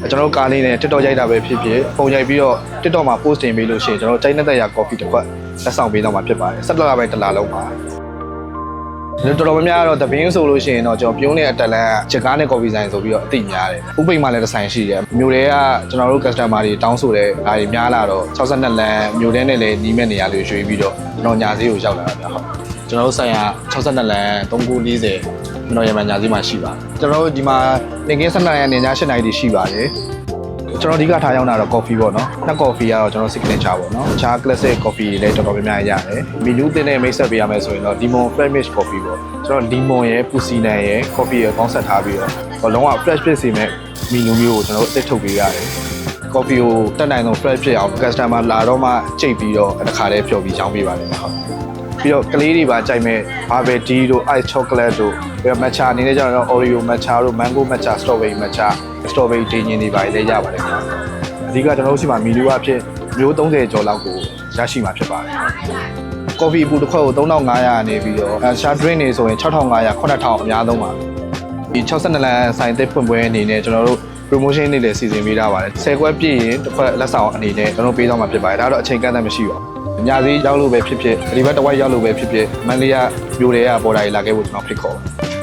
ကျွန်တော်ကားလေးနဲ့ TikTok ရိုက်တာပဲဖြစ်ဖြစ်ပုံရိုက်ပြီးတော့ TikTok မှာ post တင်ပေးလို့ရှိရင်ကျွန်တော်ချိန်နဲ့တက်ရ coffee တစ်ခွက်လက်ဆောင်ပေးတော့မှာဖြစ်ပါတယ်17လပိုင်းတစ်လလုံးပါတော်တော်များများတော့တပင်းဆိုလို့ရှိရင်တော့ကျွန်တော်ပြုံးတဲ့အတက်လန်းချက်ကားနဲ့ coffee ဆိုင်ဆိုပြီးတော့အသိများတယ်ဥပိ္ပမှာလည်းတစ်ဆိုင်ရှိတယ်မြို့တွေကကျွန်တော်တို့ customer တွေတောင်းဆိုတဲ့ဒါတွေများလာတော့62လမ်းမြို့ထဲနဲ့လည်းနီးမဲ့နေရာလေးရွှေ့ပြီးတော့ကျွန်တော်ညာဈေးကိုရောက်လာတာဗျဟုတ်ကျွန်တော်တို့ဆိုင်က62လမ်း3940ကျွန်တော်ရမညာဈေးမှာရှိပါတယ်ကျွန်တော်တို့ဒီမှာနေကင်း12လမ်းကနေည7:00နာရီရှိပါတယ်ကျွန်တော်အဓိကထားရောက်တာတော့ coffee ပေါ့နော်နှစ် coffee ကတော့ကျွန်တော် signature ပေါ့နော်အခြား classic coffee လည်းတော်တော်များများရတယ် menu တင်နဲ့မိတ်ဆက်ပေးရမယ်ဆိုရင်တော့ lemon fresh mix coffee ပေါ့ကျွန်တော် lemon ရယ် puccina ရယ် coffee ရယ်ပေါင်းစပ်ထားပြီးတော့လုံးဝ fresh ဖြစ်စေမဲ့ menu မျိုးကိုကျွန်တော်တို့အသစ်ထုတ်ပေးရတယ် coffee ကိုတက်နိုင်ဆုံး fresh ဖြစ်အောင် customer လာတော့မှကြိတ်ပြီးတော့တစ်ခါတည်းဖြော်ပြီးရောင်းပေးပါတယ်ဟုတ်ပြီးတော့ကလေးတွေပါကြိုက်မဲ့ bubble tea တို့ ice chocolate တို့ပြီးတော့ matcha အနေနဲ့ကျတော့ oreo matcha တို့ mango matcha strawberry matcha strawberry တင်းချင်းတွေပါလေရပါတယ်ခင်ဗျာအဓိကကျွန်တော်တို့ရှိမှာမီလူအဖြစ်မျိုး30ကျော်လောက်ကိုရရှိမှာဖြစ်ပါတယ် coffee ပူတစ်ခွက်ကို3500နေပြီးတော့ share drink တွေဆိုရင်6500 9000အများဆုံးပါဒီ62လမ်းဆိုင်သစ်ဖွင့်ပွဲအနေနဲ့ကျွန်တော်တို့ promotion တွေလည်းစီစဉ်ပေးထားပါတယ်10ခွက်ပြည့်ရင်တစ်ခွက်လက်ဆောင်အနေနဲ့ကျွန်တော်ပေးသွားမှာဖြစ်ပါတယ်ဒါတော့အချိန်ကန့်သတ်မရှိပါဘူးညစီရောက်လို့ပဲဖြစ်ဖြစ်ဒီဘက်တစ်ဝက်ရောက်လို့ပဲဖြစ်ဖြစ်မန္တလေးကမြို့တွေကပေါ်တာကြီးလာခဲ့ဖို့ကျွန်တော်ဖိတ်ခေါ်ပါ